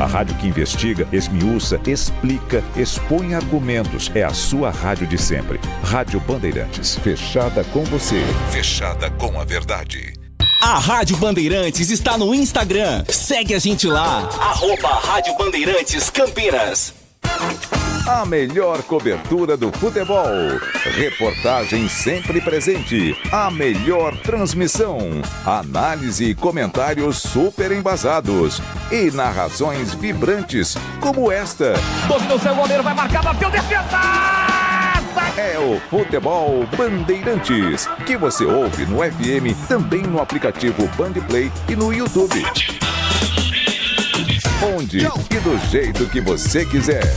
A rádio que investiga, esmiuça, explica, expõe argumentos. É a sua rádio de sempre. Rádio Bandeirantes. Fechada com você. Fechada com a verdade. A Rádio Bandeirantes está no Instagram. Segue a gente lá. @Rádio Bandeirantes Campinas. A melhor cobertura do futebol. Reportagem sempre presente. A melhor transmissão. Análise e comentários super embasados. E narrações vibrantes como esta. Dominou seu goleiro, vai marcar, bateu, defesa! É o Futebol Bandeirantes, que você ouve no FM, também no aplicativo Bandplay e no YouTube. Onde e do jeito que você quiser.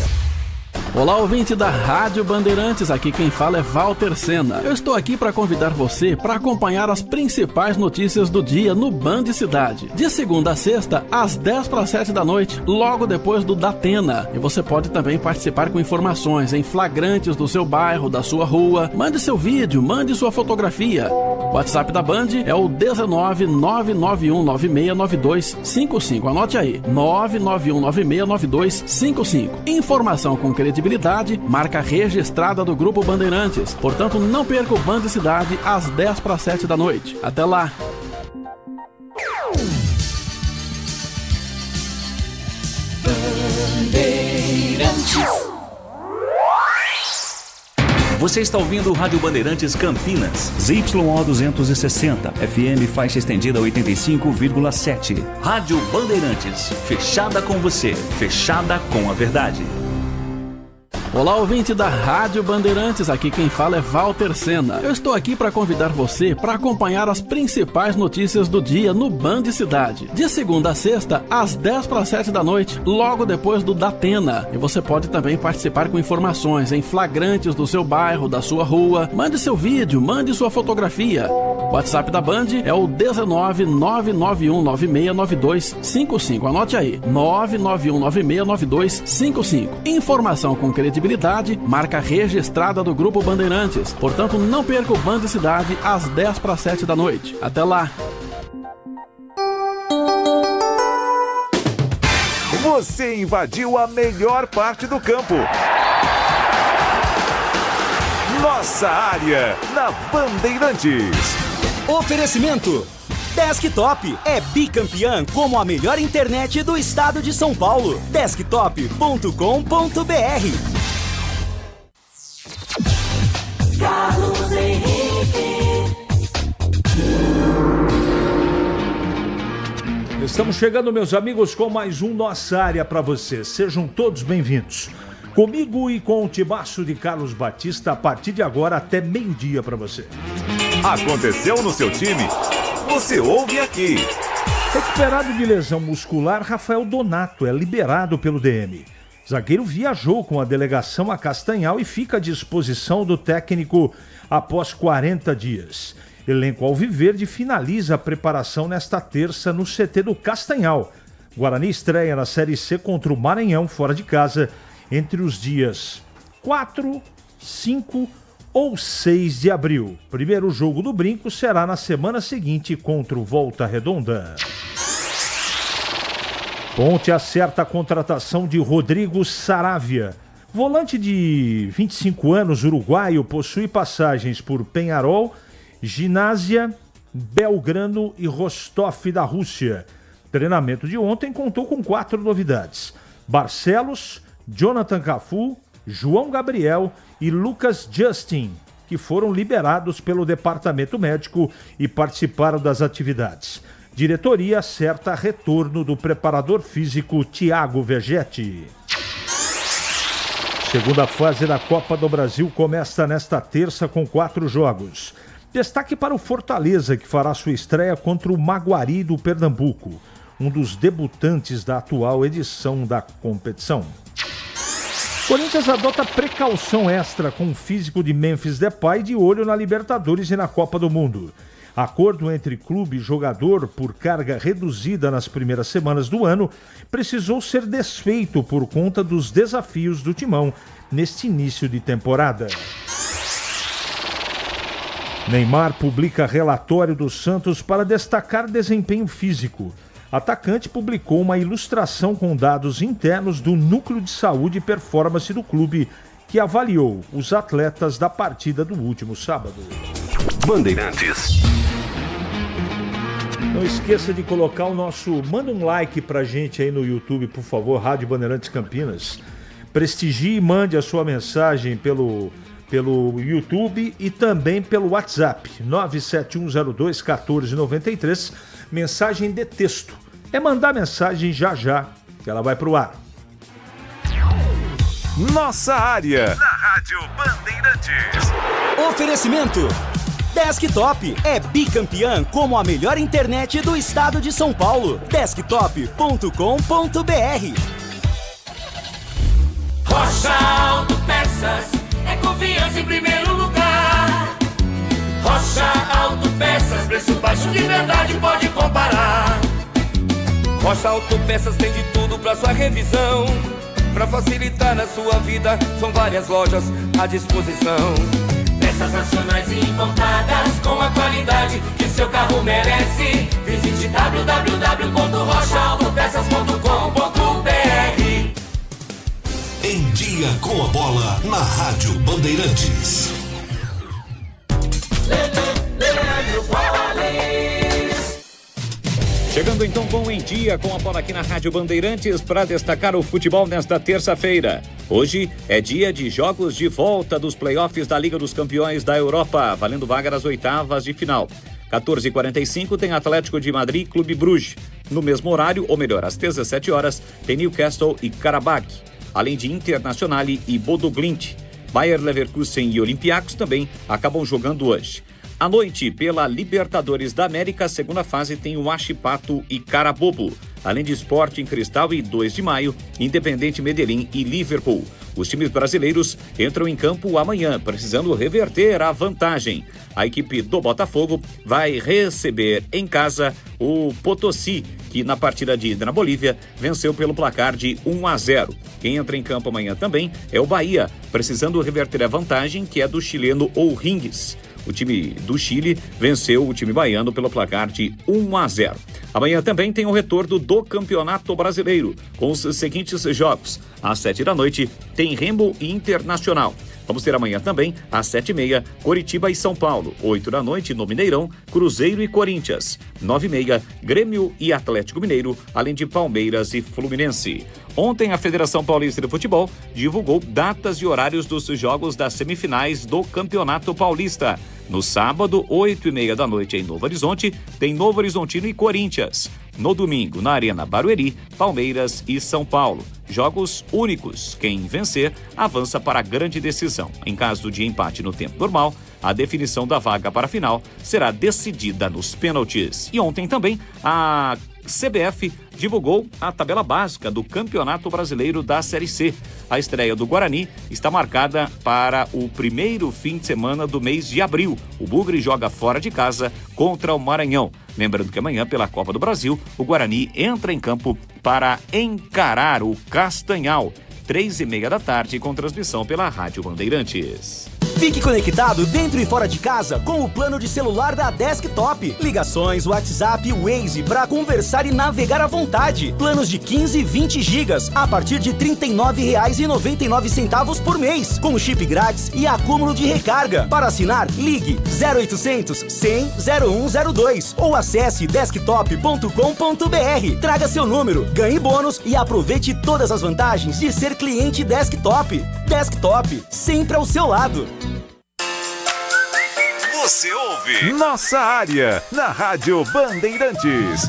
Olá, ouvinte da Rádio Bandeirantes, aqui quem fala é Walter Sena. Eu estou aqui para convidar você para acompanhar as principais notícias do dia no Band Cidade. De segunda a sexta, às 10:07 da noite, logo depois do Datena. E você pode também participar com informações em flagrantes do seu bairro, da sua rua. Mande seu vídeo, mande sua fotografia. O WhatsApp da Band é o 19991969255. Anote aí, 991969255. Informação com credibilidade, marca registrada do Grupo Bandeirantes. Portanto, não perca o Band Cidade às 10:07 da noite. Até lá! Bandeirantes. Você está ouvindo o Rádio Bandeirantes Campinas. ZYO 260, FM faixa estendida 85,7. Rádio Bandeirantes, fechada com você, fechada com a verdade. Olá, ouvinte da Rádio Bandeirantes, aqui quem fala é Walter Sena. Eu estou aqui para convidar você para acompanhar as principais notícias do dia no Band Cidade. De segunda a sexta, às 10:07 da noite, logo depois do Datena. E você pode também participar com informações em flagrantes do seu bairro, da sua rua. Mande seu vídeo, mande sua fotografia. O WhatsApp da Band é o 19991969255. Anote aí, 991969255. Informação com credibilidade, marca registrada do Grupo Bandeirantes. Portanto, não perca o Band Cidade às 10:07 da noite. Até lá! Você invadiu a melhor parte do campo. Nossa área, na Bandeirantes. Oferecimento Desktop é bicampeã como a melhor internet do estado de São Paulo. Desktop.com.br. Carlos Henrique. Estamos chegando, meus amigos, com mais um Nossa Área para você. Sejam todos bem-vindos. Comigo e com o timaço de Carlos Batista, a partir de agora até meio-dia para você. Aconteceu no seu time? Você ouve aqui. Recuperado de lesão muscular, Rafael Donato é liberado pelo DM. Zagueiro viajou com a delegação a Castanhal e fica à disposição do técnico após 40 dias. Elenco alviverde finaliza a preparação nesta terça no CT do Castanhal. Guarani estreia na Série C contra o Maranhão, fora de casa, entre os dias 4, 5 ou 6 de abril. Primeiro jogo do Brinco será na semana seguinte contra o Volta Redonda. Ponte acerta a contratação de Rodrigo Saravia. Volante de 25 anos, uruguaio, possui passagens por Penharol, Ginásia, Belgrano e Rostov da Rússia. Treinamento de ontem contou com 4 novidades. Barcelos, Jonathan Cafu, João Gabriel e Lucas Justin, que foram liberados pelo departamento médico e participaram das atividades. Diretoria acerta retorno do preparador físico Thiago Vegetti. Segunda fase da Copa do Brasil começa nesta terça com 4 jogos. Destaque para o Fortaleza, que fará sua estreia contra o Maguari do Pernambuco, um dos debutantes da atual edição da competição. Corinthians adota precaução extra com o físico de Memphis Depay de olho na Libertadores e na Copa do Mundo. Acordo entre clube e jogador por carga reduzida nas primeiras semanas do ano precisou ser desfeito por conta dos desafios do Timão neste início de temporada. Neymar publica relatório do Santos para destacar desempenho físico. atacante publicou uma ilustração com dados internos do Núcleo de Saúde e Performance do clube, que avaliou os atletas da partida do último sábado. Bandeirantes. Não esqueça de colocar o nosso... Manda um like pra gente aí no YouTube, por favor, Rádio Bandeirantes Campinas. Prestigie e mande a sua mensagem pelo YouTube e também pelo WhatsApp, 971021493, mensagem de texto. É mandar mensagem já, que ela vai pro ar. Nossa área, Na Rádio Bandeirantes. Oferecimento Desktop é bicampeã como a melhor internet do estado de São Paulo. Desktop.com.br. Rocha Autopeças é confiança em primeiro lugar. Rocha Autopeças, preço baixo de verdade, pode comparar. Rocha Autopeças tem de tudo pra sua revisão. Pra facilitar na sua vida, são várias lojas à disposição. Peças nacionais e importadas com a qualidade que seu carro merece. Visite www.rochaautopeças.com.br. Em dia com a bola na Rádio Bandeirantes. Chegando então com Em Dia com a bola aqui na Rádio Bandeirantes para destacar o futebol nesta terça-feira. Hoje é dia de jogos de volta dos playoffs da Liga dos Campeões da Europa, valendo vaga nas oitavas de final. 14h45 tem Atlético de Madrid e Clube Bruges. No mesmo horário, ou melhor, às 17 horas, tem Newcastle e Karabakh, além de Internazionale e Bodo Glimt. Bayer Leverkusen e Olympiacos também acabam jogando hoje. À noite, pela Libertadores da América, segunda fase tem o Huachipato e Carabobo, além de Sporting Cristal e 2 de maio, Independente Medellín e Liverpool. Os times brasileiros entram em campo amanhã, precisando reverter a vantagem. A equipe do Botafogo vai receber em casa o Potosí, que na partida de ida na Bolívia venceu pelo placar de 1-0. Quem entra em campo amanhã também é o Bahia, precisando reverter a vantagem que é do chileno O'Higgins. O time do Chile venceu o time baiano pelo placar de 1-0. Amanhã também tem o retorno do Campeonato Brasileiro, com os seguintes jogos. Às 7 da noite tem Remo e Internacional. Vamos ter amanhã também, às 7h30, Coritiba e São Paulo. 8 da noite, no Mineirão, Cruzeiro e Corinthians. 9h30, Grêmio e Atlético Mineiro, além de Palmeiras e Fluminense. Ontem, a Federação Paulista de Futebol divulgou datas e horários dos jogos das semifinais do Campeonato Paulista. No sábado, 8h30 da noite, em Novo Horizonte, tem Novo Horizontino e Corinthians. No domingo, na Arena Barueri, Palmeiras e São Paulo. Jogos únicos. Quem vencer, avança para a grande decisão. Em caso de empate no tempo normal, a definição da vaga para a final será decidida nos pênaltis. E ontem também, a CBF divulgou a tabela básica do Campeonato Brasileiro da Série C. A estreia do Guarani está marcada para o primeiro fim de semana do mês de abril. O Bugre joga fora de casa contra o Maranhão. Lembrando que amanhã, pela Copa do Brasil, o Guarani entra em campo para encarar o Castanhal. 3h30 da tarde, com transmissão pela Rádio Bandeirantes. Fique conectado dentro e fora de casa com o plano de celular da Desktop. Ligações, WhatsApp e Waze para conversar e navegar à vontade. Planos de 15 e 20 gigas a partir de R$ 39,99 por mês, com chip grátis e acúmulo de recarga. Para assinar, ligue 0800 100 0102 ou acesse desktop.com.br. Traga seu número, ganhe bônus e aproveite todas as vantagens de ser cliente Desktop. Desktop, sempre ao seu lado. Você ouve Nossa Área, na Rádio Bandeirantes.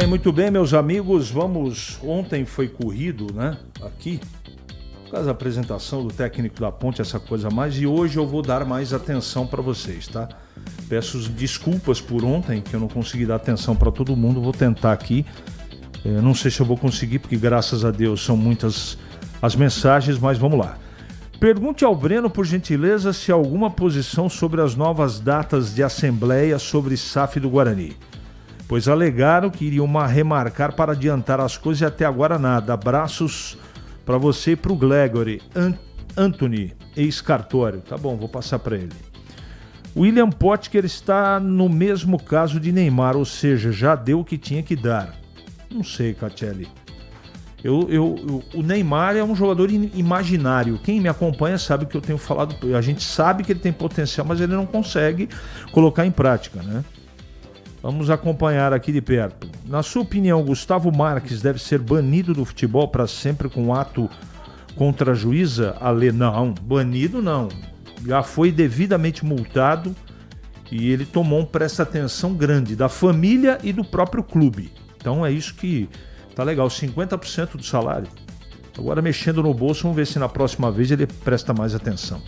Muito bem, meus amigos. Ontem foi corrido, né? Aqui, por causa da apresentação do técnico da Ponte, essa coisa a mais. E hoje eu vou dar mais atenção para vocês, tá? Peço desculpas por ontem, que eu não consegui dar atenção para todo mundo. Vou tentar aqui. Não sei se eu vou conseguir, porque graças a Deus são muitas as mensagens, mas vamos lá. Pergunte ao Breno, por gentileza, se há alguma posição sobre as novas datas de assembleia sobre SAF do Guarani. Pois alegaram que iriam remarcar para adiantar as coisas e até agora nada. Abraços para você e para o Gregory Anthony, ex-cartório. Tá bom, vou passar para ele. William Potker está no mesmo caso de Neymar, ou seja, já deu o que tinha que dar. Não sei, Catelli. O Neymar é um jogador imaginário. Quem me acompanha sabe que eu tenho falado. A gente sabe que ele tem potencial, mas ele não consegue colocar em prática, né? Vamos acompanhar aqui de perto. Na sua opinião, Gustavo Marques deve ser banido do futebol para sempre com ato contra a juíza? Ale, não, banido não. Já foi devidamente multado e ele tomou um presta-atenção grande da família e do próprio clube. Então é isso que tá legal, 50% do salário. Agora mexendo no bolso, vamos ver se na próxima vez ele presta mais atenção.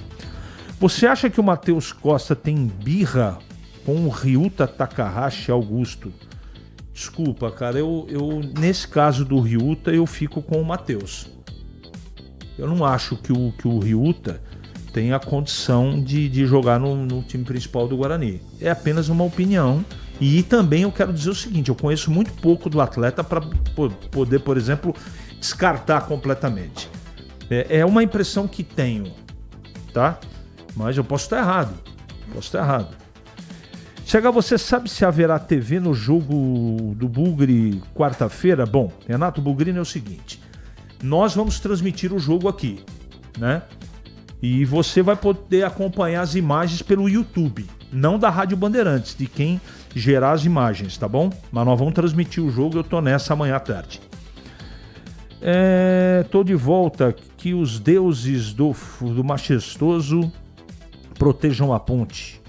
Você acha que o Matheus Costa tem birra com o Ryuta Takahashi Augusto? Desculpa, cara, eu nesse caso do Ryuta eu fico com o Matheus. Eu não acho que o Ryuta tem a condição de jogar no time principal do Guarani. É apenas uma opinião. E também eu quero dizer o seguinte, eu conheço muito pouco do atleta para poder, por exemplo, descartar completamente. É uma impressão que tenho, tá? Mas eu posso estar errado. Chega, você sabe se haverá TV no jogo do Bugre quarta-feira? Bom, Renato Bugrini, é o seguinte, nós vamos transmitir o jogo aqui, né? E você vai poder acompanhar as imagens pelo YouTube, não da Rádio Bandeirantes, de quem gerar as imagens, tá bom? Mas nós vamos transmitir o jogo, eu tô nessa amanhã à tarde. Tô de volta, que os deuses do majestoso protejam a ponte.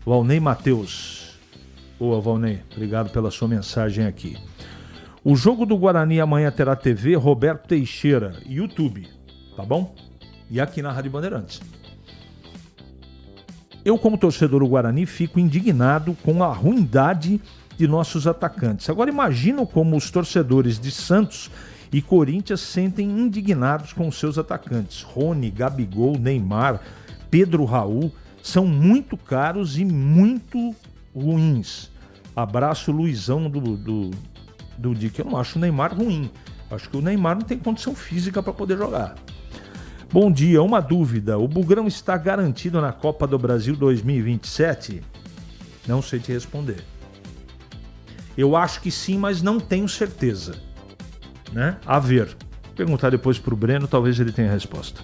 Valnei Matheus. Boa, Valnei, obrigado pela sua mensagem aqui. O jogo do Guarani amanhã terá TV, Roberto Teixeira, YouTube, tá bom? E aqui na Rádio Bandeirantes. Eu, como torcedor do Guarani, fico indignado com a ruindade de nossos atacantes. Agora imagino como os torcedores de Santos e Corinthians sentem indignados com os seus atacantes. Rony, Gabigol, Neymar, Pedro Raul são muito caros e muito ruins. Abraço, Luizão do Dick. Eu não acho o Neymar ruim. Acho que o Neymar não tem condição física para poder jogar. Bom dia, uma dúvida. O Bugrão está garantido na Copa do Brasil 2027? Não sei te responder. Eu acho que sim, mas não tenho certeza. Né? A ver. Perguntar depois para o Breno, talvez ele tenha a resposta.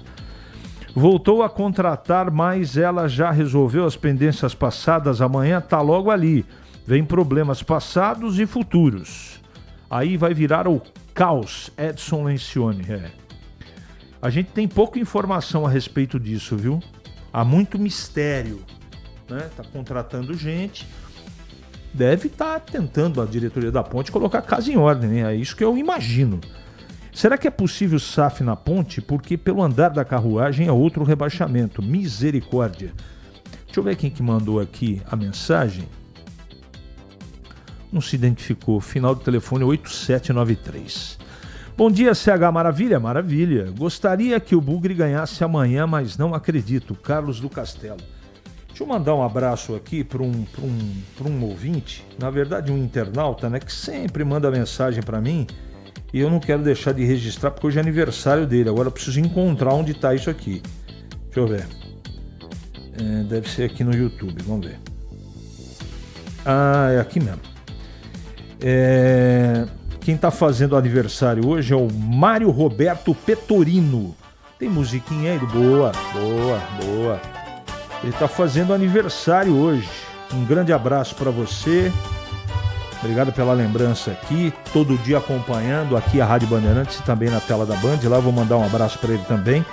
Voltou a contratar, mas ela já resolveu as pendências passadas. Amanhã tá logo ali. Vem problemas passados e futuros. Aí vai virar o caos, Edson Lencioni. A gente tem pouca informação a respeito disso, viu? Há muito mistério, né? Tá contratando gente. Deve estar tentando a diretoria da Ponte colocar a casa em ordem, né? É isso que eu imagino. Será que é possível SAF na Ponte? Porque pelo andar da carruagem é outro rebaixamento. Misericórdia. Deixa eu ver quem que mandou aqui a mensagem. Não se identificou. Final do telefone 8793. Bom dia, CH. Maravilha? Maravilha. Gostaria que o Bugre ganhasse amanhã, mas não acredito. Carlos do Castelo. Deixa eu mandar um abraço aqui para um ouvinte, na verdade um internauta, né, que sempre manda mensagem para mim e eu não quero deixar de registrar porque hoje é aniversário dele. Agora eu preciso encontrar onde está isso aqui. Deixa eu ver. Deve ser aqui no YouTube, vamos ver. Ah, é aqui mesmo. Quem está fazendo aniversário hoje é o Mário Roberto Petorino. Tem musiquinha aí? Boa. Ele está fazendo aniversário hoje. Um grande abraço para você. Obrigado pela lembrança aqui. Todo dia acompanhando aqui a Rádio Bandeirantes e também na tela da Band. Lá eu vou mandar um abraço para ele também.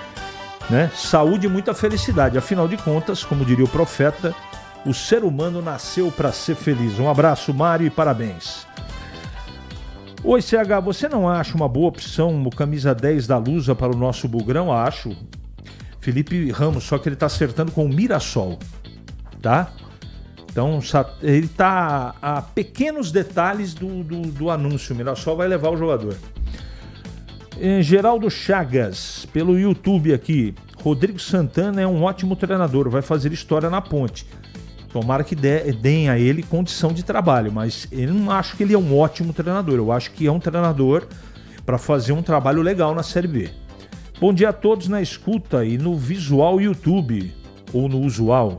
Né? Saúde e muita felicidade. Afinal de contas, como diria o profeta, o ser humano nasceu para ser feliz. Um abraço, Mário, e parabéns. Oi, CH, você não acha uma boa opção o camisa 10 da Lusa para o nosso Bugrão? Acho. Felipe Ramos, só que ele está acertando com o Mirassol, tá? Então, ele está a pequenos detalhes do anúncio. O Mirassol vai levar o jogador. Geraldo Chagas, pelo YouTube aqui. Rodrigo Santana é um ótimo treinador, vai fazer história na Ponte. Tomara que deem a ele condição de trabalho, mas eu não acho que ele é um ótimo treinador. Eu acho que é um treinador para fazer um trabalho legal na Série B. Bom dia a todos na escuta e no visual YouTube, ou no usual.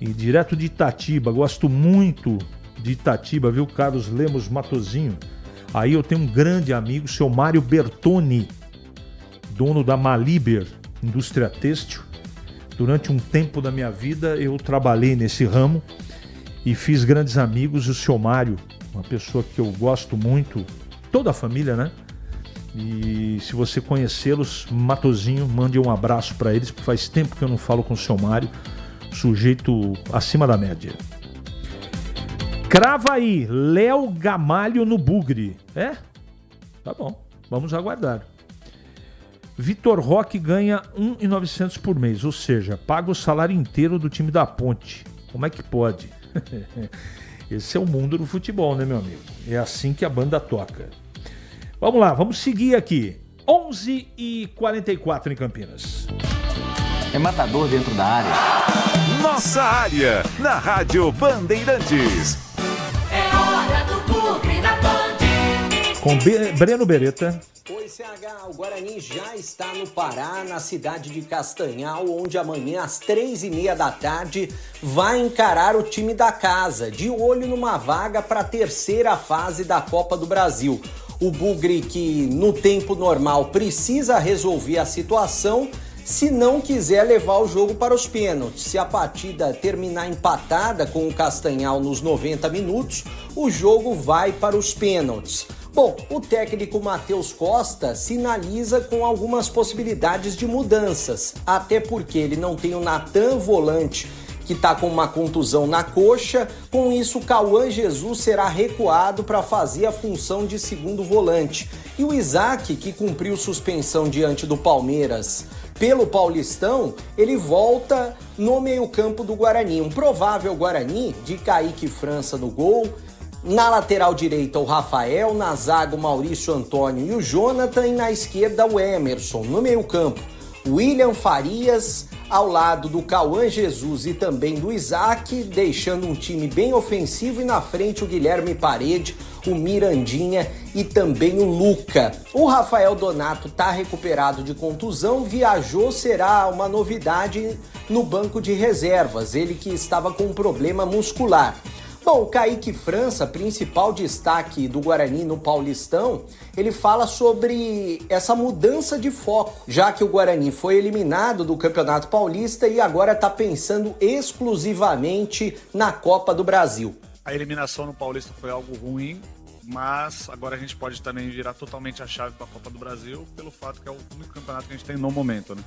E direto de Itatiba, gosto muito de Itatiba, viu, Carlos Lemos Matozinho? Aí eu tenho um grande amigo, seu Mário Bertoni, dono da Maliber, indústria têxtil. Durante um tempo da minha vida eu trabalhei nesse ramo e fiz grandes amigos. E o seu Mário, uma pessoa que eu gosto muito, toda a família, né? E se você conhecê-los, Matozinho, mande um abraço para eles, porque faz tempo que eu não falo com o seu Mário, sujeito acima da média. Crava aí, Léo Gamalho no Bugre. É? Tá bom, vamos aguardar. Vitor Roque ganha 1.900 por mês, ou seja, paga o salário inteiro do time da Ponte. Como é que pode? Esse é o mundo do futebol, né, meu amigo? É assim que a banda toca. Vamos lá, vamos seguir aqui. 11h44 em Campinas. É matador dentro da área. Nossa área, na Rádio Bandeirantes. É hora do Bugre da Band. Com Breno Beretta. Oi, CH, o Guarani já está no Pará, na cidade de Castanhal, onde amanhã às 3h30 da tarde vai encarar o time da casa, de olho numa vaga para a terceira fase da Copa do Brasil. O Bugre, que no tempo normal precisa resolver a situação, se não quiser levar o jogo para os pênaltis. Se a partida terminar empatada com o Castanhal nos 90 minutos, o jogo vai para os pênaltis. Bom, o técnico Matheus Costa sinaliza com algumas possibilidades de mudanças, até porque ele não tem o Natan volante, que está com uma contusão na coxa. Com isso, o Cauã Jesus será recuado para fazer a função de segundo volante. E o Isaac, que cumpriu suspensão diante do Palmeiras pelo Paulistão, ele volta no meio-campo do Guarani. Um provável Guarani de Kaique França no gol. Na lateral direita, o Rafael. Na zaga, o Maurício Antônio e o Jonathan. E na esquerda, o Emerson. No meio-campo, William Farias, ao lado do Cauã Jesus e também do Isaac, deixando um time bem ofensivo. E na frente, o Guilherme Parede, o Mirandinha e também o Luca. O Rafael Donato está recuperado de contusão, viajou, será uma novidade no banco de reservas, ele que estava com um problema muscular. Bom, o Kaique França, principal destaque do Guarani no Paulistão, ele fala sobre essa mudança de foco, já que o Guarani foi eliminado do Campeonato Paulista e agora está pensando exclusivamente na Copa do Brasil. A eliminação no Paulista foi algo ruim, mas agora a gente pode também virar totalmente a chave para a Copa do Brasil, pelo fato que é o único campeonato que a gente tem no momento, né?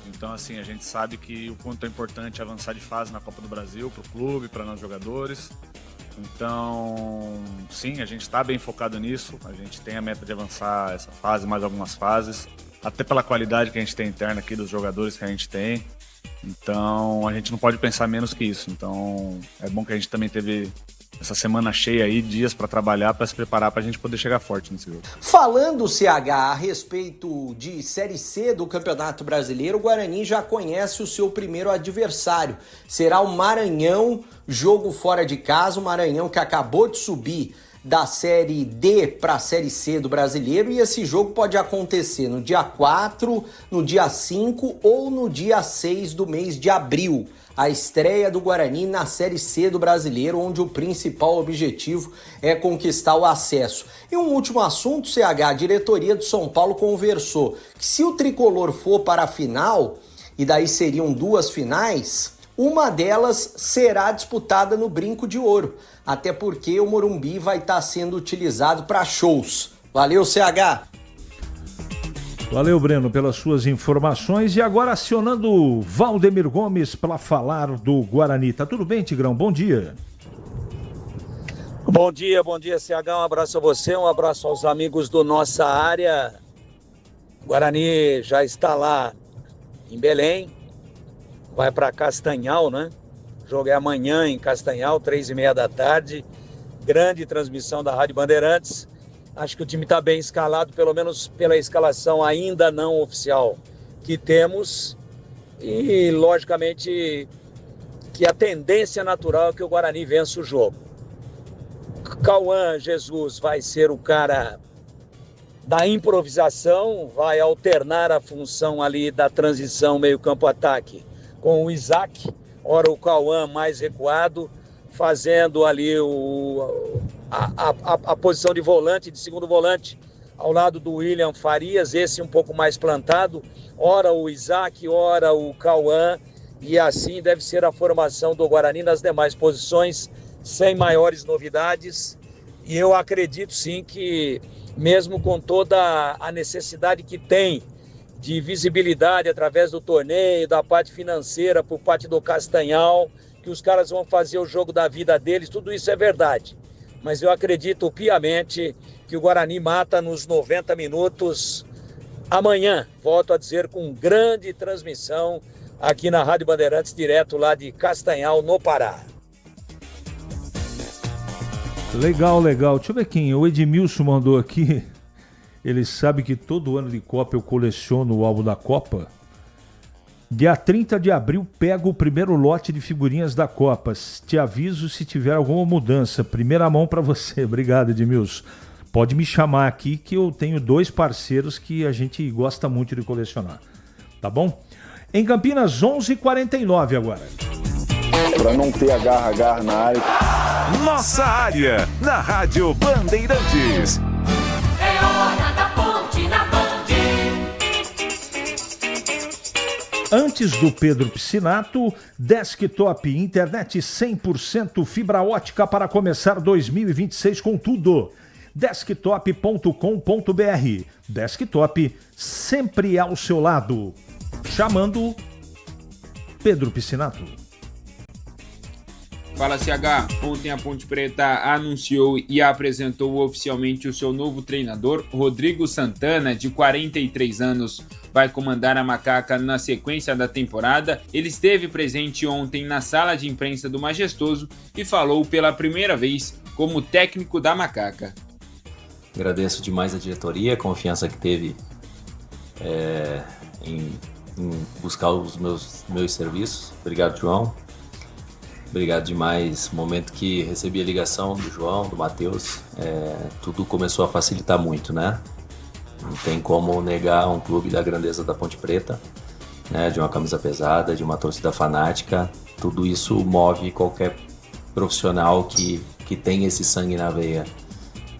Então, assim, a gente sabe que o quanto é importante avançar de fase na Copa do Brasil, para o clube, para nós jogadores. Então, sim, a gente está bem focado nisso. A gente tem a meta de avançar essa fase, mais algumas fases, até pela qualidade que a gente tem interna aqui dos jogadores que a gente tem. Então, a gente não pode pensar menos que isso. Então, é bom que a gente também teve essa semana cheia aí, dias para trabalhar, para se preparar para a gente poder chegar forte nesse jogo. Falando, CH, a respeito de Série C do Campeonato Brasileiro, o Guarani já conhece o seu primeiro adversário. Será o Maranhão, jogo fora de casa, o Maranhão que acabou de subir da Série D para a Série C do Brasileiro, e esse jogo pode acontecer no dia 4, no dia 5 ou no dia 6 do mês de abril. A estreia do Guarani na Série C do Brasileiro, onde o principal objetivo é conquistar o acesso. E um último assunto, CH, a diretoria do São Paulo conversou que se o tricolor for para a final, e daí seriam 2 finais, uma delas será disputada no Brinco de Ouro, até porque o Morumbi vai estar sendo utilizado para shows. Valeu, CH! Valeu, Breno, pelas suas informações. E agora acionando o Valdemir Gomes para falar do Guarani. Tá tudo bem, Tigrão? Bom dia. Bom dia, CH. Um abraço a você, um abraço aos amigos do Nossa Área. O Guarani já está lá em Belém, vai para Castanhal, né? O jogo é amanhã em Castanhal, 3h30 da tarde. Grande transmissão da Rádio Bandeirantes. Acho que o time está bem escalado, pelo menos pela escalação ainda não oficial que temos. E, logicamente, que a tendência natural é que o Guarani vença o jogo. Cauã Jesus vai ser o cara da improvisação, vai alternar a função ali da transição meio-campo-ataque com o Isaac, ora o Cauã mais recuado, fazendo ali a posição de volante, de segundo volante, ao lado do William Farias, esse um pouco mais plantado, ora o Isaac, ora o Cauã, e assim deve ser a formação do Guarani nas demais posições, sem maiores novidades. E eu acredito sim que, mesmo com toda a necessidade que tem de visibilidade através do torneio, da parte financeira por parte do Castanhal, que os caras vão fazer o jogo da vida deles, tudo isso é verdade. Mas eu acredito piamente que o Guarani mata nos 90 minutos amanhã, volto a dizer, com grande transmissão aqui na Rádio Bandeirantes, direto lá de Castanhal, no Pará. Legal. Deixa eu ver quem. O Edmilson mandou aqui. Ele sabe que todo ano de Copa eu coleciono o álbum da Copa. Dia 30 de abril pego o primeiro lote de figurinhas da Copa. Te aviso se tiver alguma mudança. Primeira mão para você. Obrigado, Edmilson. Pode me chamar aqui que eu tenho 2 parceiros que a gente gosta muito de colecionar. Tá bom? Em Campinas, 11h49 agora. Para não ter agarra na área. Nossa área, na Rádio Bandeirantes. É hora da ponte na Band. Antes do Pedro Piscinato, Desktop, internet 100% fibra ótica para começar 2026 com tudo. Desktop.com.br. Desktop sempre ao seu lado. Chamando Pedro Piscinato. Fala CH, ontem a Ponte Preta anunciou e apresentou oficialmente o seu novo treinador, Rodrigo Santana, de 43 anos, vai comandar a Macaca na sequência da temporada. Ele esteve presente ontem na sala de imprensa do Majestoso e falou pela primeira vez como técnico da Macaca. Agradeço demais a diretoria, a confiança que teve em buscar os meus serviços. Obrigado, João. Obrigado demais. No momento que recebi a ligação do João, do Matheus, tudo começou a facilitar muito, né? Não tem como negar um clube da grandeza da Ponte Preta, né? De uma camisa pesada, de uma torcida fanática. Tudo isso move qualquer profissional que tem esse sangue na veia,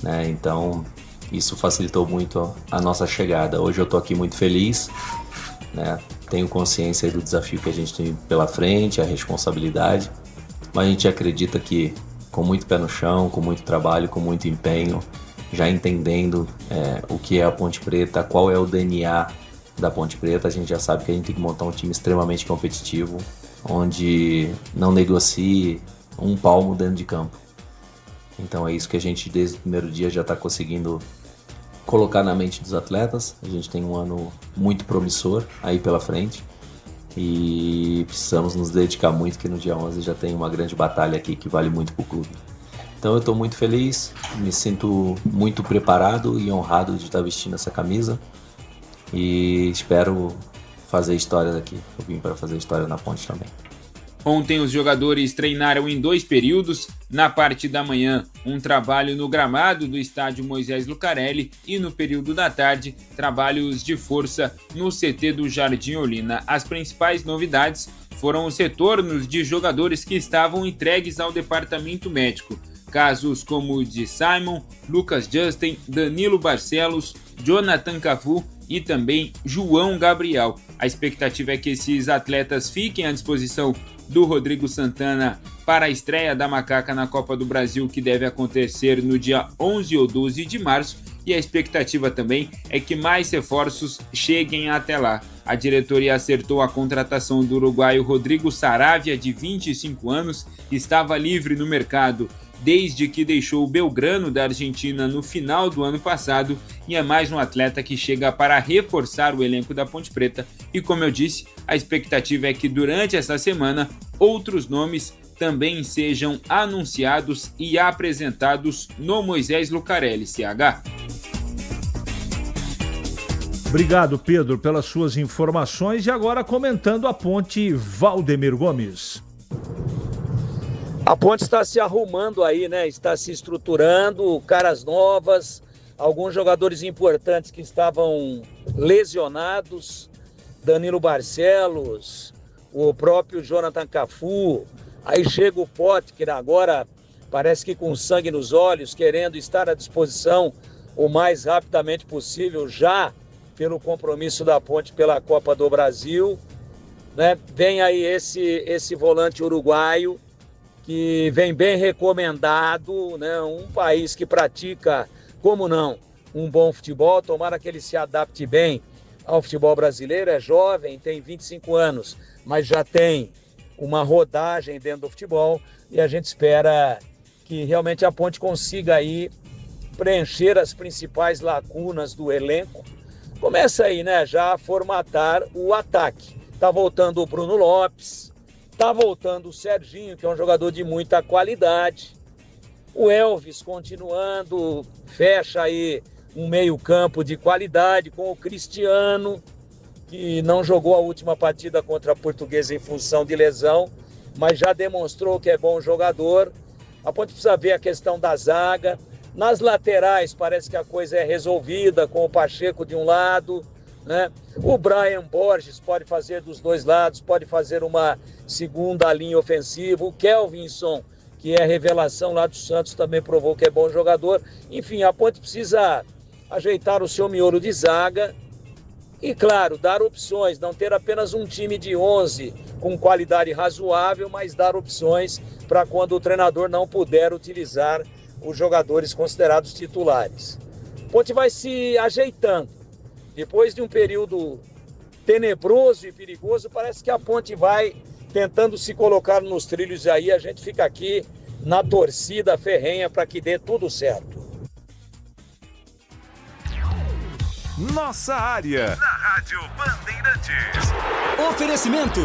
né? Então, isso facilitou muito a nossa chegada. Hoje eu estou aqui muito feliz, né? Tenho consciência do desafio que a gente tem pela frente, a responsabilidade. Mas a gente acredita que com muito pé no chão, com muito trabalho, com muito empenho, já entendendo o que é a Ponte Preta, qual é o DNA da Ponte Preta, a gente já sabe que a gente tem que montar um time extremamente competitivo, onde não negocie um palmo dentro de campo. Então é isso que a gente desde o primeiro dia já está conseguindo colocar na mente dos atletas. A gente tem um ano muito promissor aí pela frente. E precisamos nos dedicar muito, que no dia 11 já tem uma grande batalha aqui que vale muito para o clube. Então eu estou muito feliz, me sinto muito preparado e honrado de estar vestindo essa camisa e espero fazer histórias aqui. Eu vim para fazer história na Ponte também. Ontem os jogadores treinaram em 2 períodos. Na parte da manhã, um trabalho no gramado do estádio Moisés Lucarelli e no período da tarde, trabalhos de força no CT do Jardim Olina. As principais novidades foram os retornos de jogadores que estavam entregues ao departamento médico. Casos como o de Simon, Lucas Justin, Danilo Barcelos, Jonathan Cafu e também João Gabriel. A expectativa é que esses atletas fiquem à disposição do Rodrigo Santana para a estreia da Macaca na Copa do Brasil, que deve acontecer no dia 11 ou 12 de março, e a expectativa também é que mais reforços cheguem até lá. A diretoria acertou a contratação do uruguaio Rodrigo Saravia, de 25 anos, que estava livre no mercado desde que deixou o Belgrano da Argentina no final do ano passado, e é mais um atleta que chega para reforçar o elenco da Ponte Preta. E como eu disse, a expectativa é que durante essa semana outros nomes também sejam anunciados e apresentados no Moisés Lucarelli, CH. Obrigado, Pedro, pelas suas informações. E agora comentando a Ponte, Valdemir Gomes. A Ponte está se arrumando aí, né? Está se estruturando, caras novas, alguns jogadores importantes que estavam lesionados, Danilo Barcelos, o próprio Jonathan Cafu, aí chega o Potker agora, parece que com sangue nos olhos, querendo estar à disposição o mais rapidamente possível, já pelo compromisso da Ponte pela Copa do Brasil, né? Vem aí esse volante uruguaio, que vem bem recomendado, né? Um país que pratica, como não, um bom futebol, tomara que ele se adapte bem ao futebol brasileiro, é jovem, tem 25 anos, mas já tem uma rodagem dentro do futebol e a gente espera que realmente a Ponte consiga aí preencher as principais lacunas do elenco. Começa aí, né, já a formatar o ataque. Tá voltando o Bruno Lopes, tá voltando o Serginho, que é um jogador de muita qualidade. O Elvis continuando, fecha aí um meio-campo de qualidade com o Cristiano, que não jogou a última partida contra a Portuguesa em função de lesão, mas já demonstrou que é bom jogador. A Ponte precisa ver a questão da zaga. Nas laterais parece que a coisa é resolvida, com o Pacheco de um lado, né? O Brian Borges pode fazer dos dois lados, pode fazer uma segunda linha ofensiva. O Kelvinson, que é revelação lá do Santos, também provou que é bom jogador. Enfim, a Ponte precisa ajeitar o seu miolo de zaga e, claro, dar opções, não ter apenas um time de 11 com qualidade razoável, mas dar opções para quando o treinador não puder utilizar os jogadores considerados titulares. A Ponte vai se ajeitando. Depois de um período tenebroso e perigoso, parece que a Ponte vai tentando se colocar nos trilhos aí. A gente fica aqui na torcida ferrenha para que dê tudo certo. Nossa área, na Rádio Bandeirantes. Oferecimento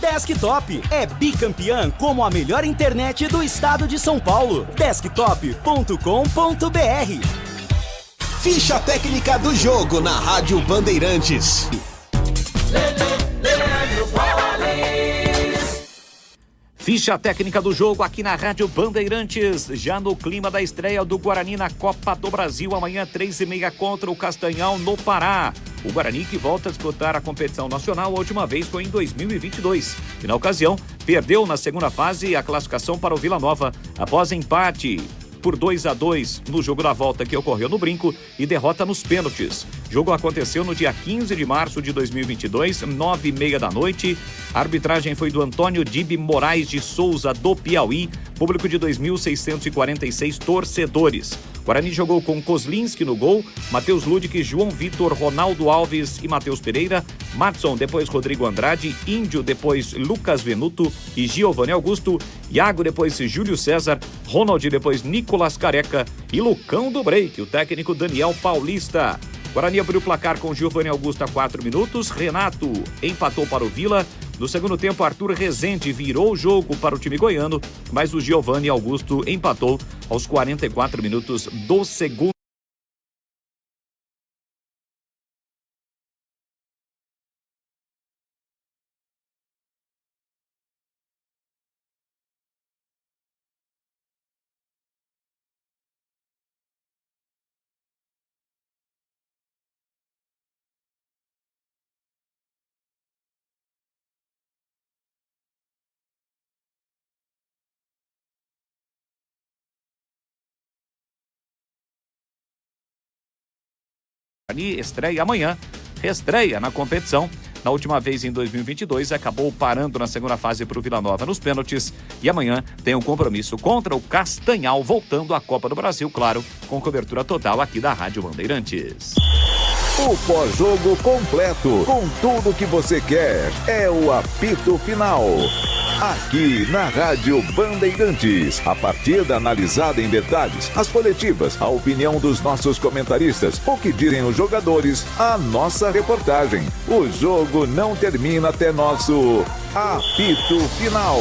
Desktop é bicampeã como a melhor internet do estado de São Paulo. Desktop.com.br. Ficha técnica do jogo na Rádio Bandeirantes. Ficha técnica do jogo aqui na Rádio Bandeirantes, já no clima da estreia do Guarani na Copa do Brasil, amanhã 3h30 contra o Castanhal no Pará. O Guarani que volta a disputar a competição nacional, a última vez foi em 2022. E na ocasião, perdeu na segunda fase a classificação para o Vila Nova após empate por 2-2 no jogo da volta que ocorreu no Brinco e derrota nos pênaltis. O jogo aconteceu no dia 15 de março de 2022, 9h30 da noite. A arbitragem foi do Antônio Dibe Moraes de Souza, do Piauí, público de 2.646 torcedores. Guarani jogou com Kozlinski no gol, Matheus Ludic, João Vitor, Ronaldo Alves e Matheus Pereira, Matson, depois Rodrigo Andrade, Índio, depois Lucas Venuto e Giovanni Augusto, Iago, depois Júlio César, Ronald, depois Nicolas Careca e Lucão do Break, o técnico Daniel Paulista. Guarani abriu o placar com Giovanni Augusto a 4 minutos, Renato empatou para o Vila. No segundo tempo, Arthur Rezende virou o jogo para o time goiano, mas o Giovanni Augusto empatou aos 44 minutos do segundo. Estreia amanhã, reestreia na competição. Na última vez em 2022, acabou parando na segunda fase para o Vila Nova nos pênaltis. E amanhã tem um compromisso contra o Castanhal, voltando à Copa do Brasil, claro, com cobertura total aqui da Rádio Bandeirantes. O pós-jogo completo, com tudo que você quer, é o apito final. Aqui na Rádio Bandeirantes, a partida analisada em detalhes, as coletivas, a opinião dos nossos comentaristas, o que dizem os jogadores, a nossa reportagem. O jogo não termina até nosso apito final.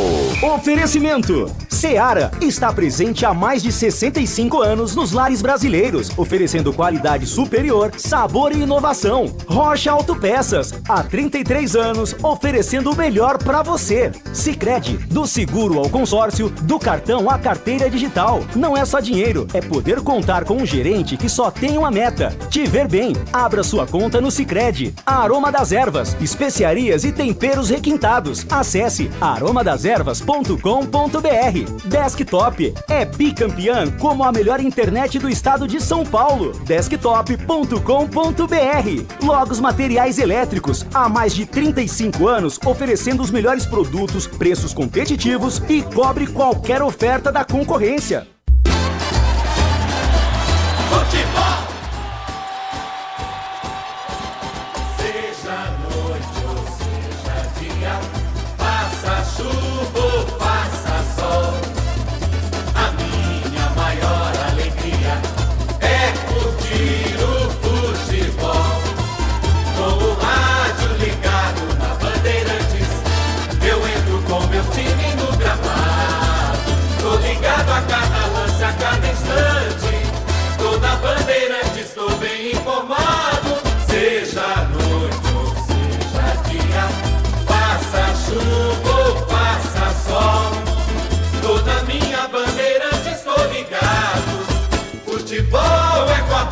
Oferecimento Seara está presente há mais de 65 anos nos lares brasileiros, oferecendo qualidade superior, sabor e inovação. Rocha Autopeças, há 33 anos, oferecendo o melhor para você. Sicredi, do seguro ao consórcio, do cartão à carteira digital. Não é só dinheiro, é poder contar com um gerente que só tem uma meta: te ver bem. Abra sua conta no Sicredi. A Aroma das Ervas, especiarias e temperos requintados. produtos. Acesse aromadazervas.com.br. Desktop é bicampeã como a melhor internet do estado de São Paulo. Desktop.com.br. Logos Materiais Elétricos, há mais de 35 anos oferecendo os melhores produtos, preços competitivos e cobre qualquer oferta da concorrência. Futebol! Seja noite ou seja dia, faça chuva ou faça sol, a minha maior alegria é curtir o futebol. Com o rádio ligado na Bandeirantes, eu entro com meu time no gramado. Tô ligado a cada lance, a cada instante. Tô na Bandeirantes, tô bem informado. Seja noite ou seja dia, faça chuva ou faça sol, tô na minha Bandeirantes, tô ligado. Futebol é com a